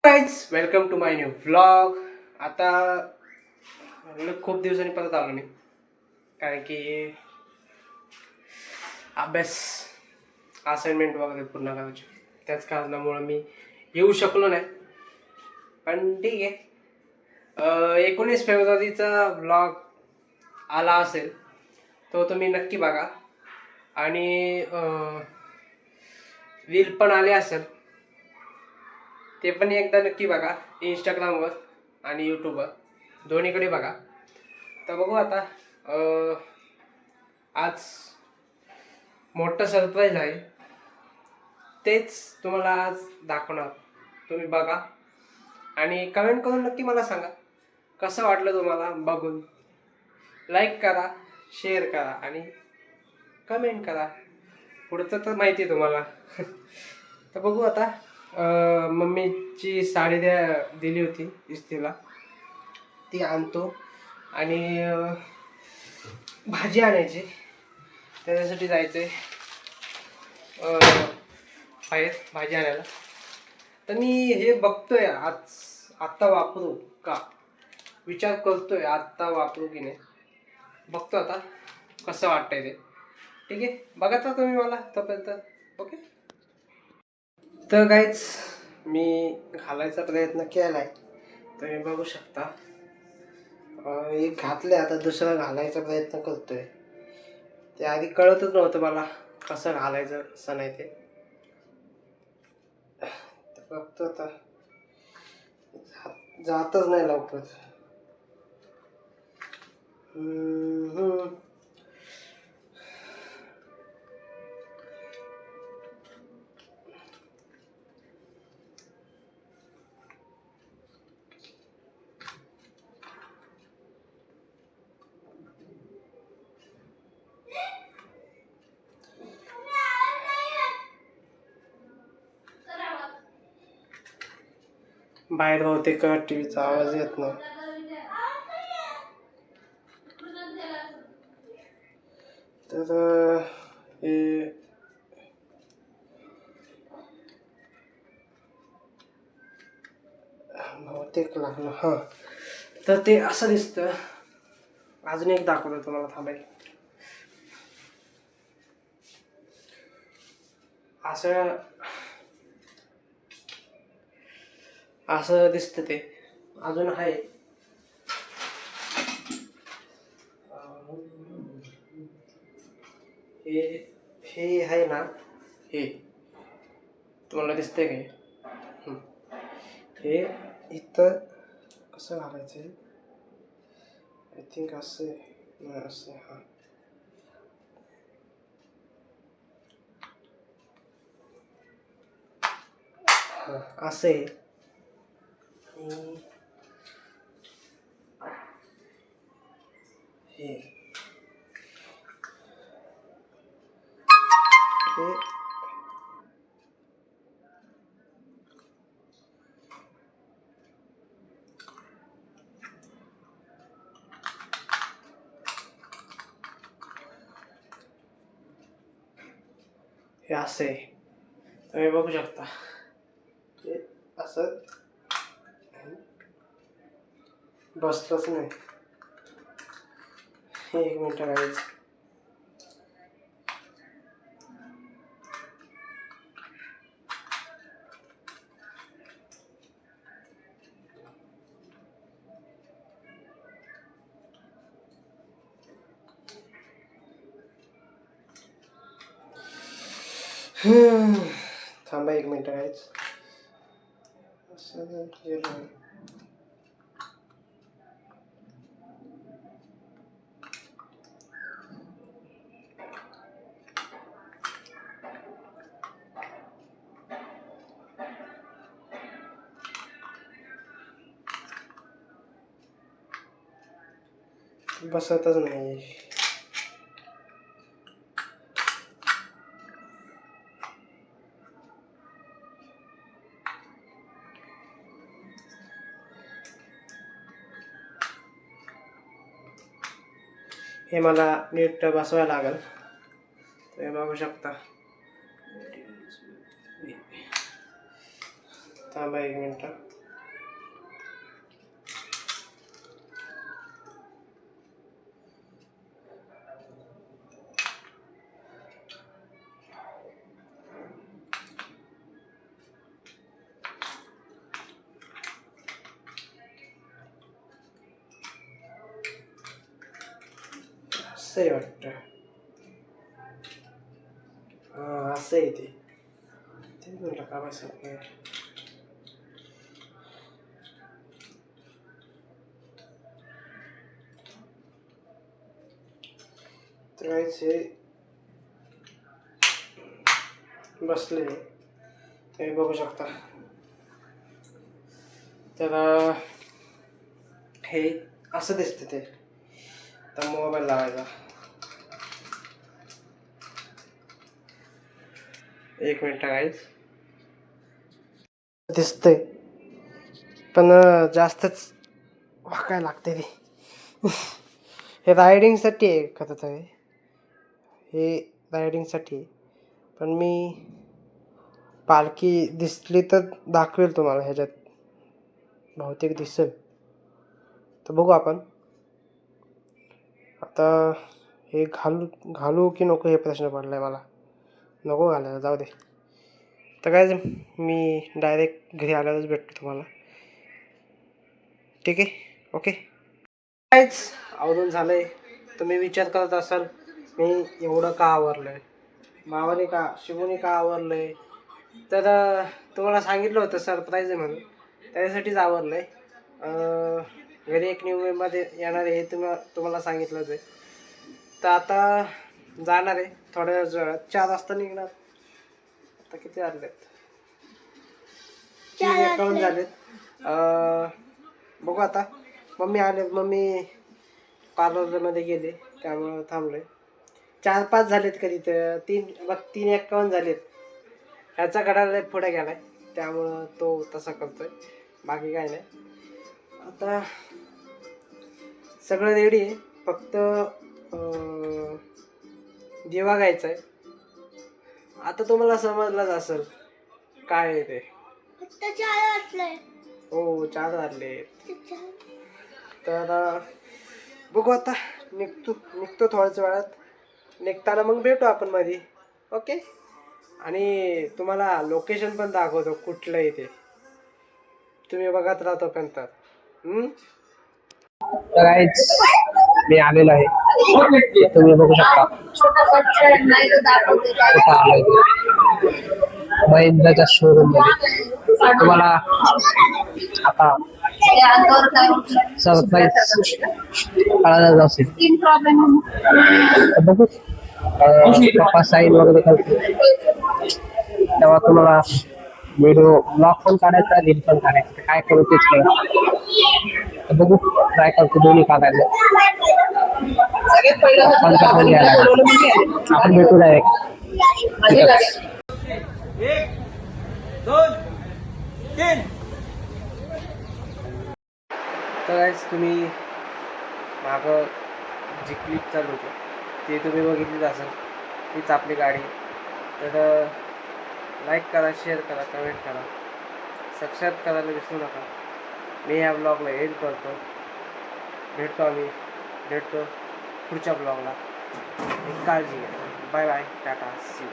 Guys welcome to my new vlog. आता खूप दिवसांनी परत आलो मी, कारण की अभ्यास असाइनमेंट वगैरे पूर्ण करायची, त्याच कारणामुळे मी येऊ शकलो नाही. पण ठीक आहे, 19 फेब्रुवारीचा व्लॉग आला असेल तो तुम्ही नक्की बघा. आणि रील पण आले असेल ते पण एकदा नक्की बघा, इंस्टाग्रामवर आणि यूट्यूबवर दोन्हीकडे बघा. तर बघू आता, आज मोठं सरप्राईज आहे, तेच तुम्हाला आज दाखवणार. तुम्ही बघा आणि कमेंट करून नक्की मला सांगा कसं वाटलं तुम्हाला बघून. लाईक करा, शेअर करा आणि कमेंट करा. पुढचं तर माहिती आहे तुम्हाला. तर बघू आता. मम्मीची साडी दिली होती इस्त्रीला, ती आणतो. आणि भाजी आणायची, त्याच्यासाठी जायचं आहे बाहेर भाजी आणायला. तर मी हे बघतोय आत्ता वापरू का, विचार करतोय आत्ता वापरू की नाही. बघतो आता कसं वाटतंय ते. ठीक आहे, बघा तर तुम्ही मला तोपर्यंत. ओके. तर गाईज मी घालायचा प्रयत्न केलाय, तुम्ही बघू शकता. एक घातलंय, आता दुसरं घालायचा प्रयत्न करतोय. ते आधी कळतच नव्हतं मला कसं घालायचं कसं नाही ते. बघतो आता, जातच नाही लवकर. बाहेर बहुतेक टीव्हीचा आवाज येत नाही. तर हे बहुतेक लागलं. हां, तर ते असं दिसतं. अजून एक दाखवतो तुम्हाला, थांबाय. असं असं दिसतं ते. अजून आहे हे हे आहे ना, हे तुम्हाला दिसतंय काय? हे इथं कसं घालायचं, आय थिंक असं नाही, असं. हां, हां असं आहे. हे हे असं आहे, तुम्ही बघू शकता. हे असं बसलंच नाही. एक मिनटं गाईज. थांबा एक मिनटं गाईज. असं बसतच नाही. हे मला नीट बसवायला लागेल, तुम्ही बघू शकता. थांबा एक मिनटं. असं आहे वाटतं. हां असं आहे ते. ते म्हटलं का बस तर हे बसले हे बघू शकता. तर हे असं दिसतं ते. तर मोबाईल लावायचा. एक मिनिट गाईज. दिसतंय पण जास्तच वाकायला लागते ते. हे रायडिंगसाठी आहे खरं तर. हे रायडिंगसाठी पण मी पालखी दिसली तर दाखवेल तुम्हाला. ह्याच्यात बहुतेक दिसेल. तर बघू आपण आता. हे घालू की नको हे प्रश्न पडलाय मला. नको घालायला, जाऊ दे. तर काय मी डायरेक्ट घरी आल्यावरच भेटतो तुम्हाला. ठीक आहे, ओके. काहीच आवरून झालंय. तुम्ही विचार करत असाल मी एवढं का आवरलंय, मावाने का शिवूने का आवरलंय. तर तुम्हाला सांगितलं होतं सरप्राईज आहे म्हणून, त्याच्यासाठीच आवरलंय. घरी एक न्यू मेंबर येणार आहे हे तुम्हाला सांगितलंच आहे. तर आता जाणार आहे थोड्या वेळात. 4 वाजता निघणार. आता किती वाजलेत? 3:51 झालेत. बघू आता. मम्मी आले, मम्मी पार्लरमध्ये गेले त्यामुळं थांबलोय. 4-5 झालेत कधी तर 3:51 झालेत. ह्याचा घड्याळ पुढे गेलाय त्यामुळं तो तसा करतोय, बाकी काय नाही. आता सगळं रेडी आहे, फक्त दिवा घ्यायचा आहे. आता तुम्हाला समजलंच असेल काय आहे ते. हो 4 वाजले. तर बघू आता. निघतो थोड्याच वेळात. निघताना मग भेटू आपण मध्ये. ओके. आणि तुम्हाला लोकेशन पण दाखवतो कुठलं आहे ते. तुम्ही बघत राहतो पण तर. मी आलेलो आहे. तुम्ही बघू शकता महिंद्राच्या शोरूम मध्ये. तुम्हाला आता सरप्राईज कळायला असेल. बघू पप्पा साईन वगैरे करतो तेव्हा तुम्हाला व्हिडिओ ब्लॉग पण काढायचा, रील पण काढायचं. काय करू तेच कळत. बघू ट्राय करतो दोन्ही काढायला. आपण भेटू डायरेक्ट. 1, 2, 3. तर तुम्ही मागं जी क्लिप चालू होती ते तुम्ही बघितलीच असेल. हीच आपली गाडी. तर लाईक करा, शेअर करा, कमेंट करा, सबस्क्राईब करायला विसरू नका. मी या ब्लॉगला एंड करतो. भेटतो पुढच्या ब्लॉगला. काळजी घ्या. Bye bye, tata, see you.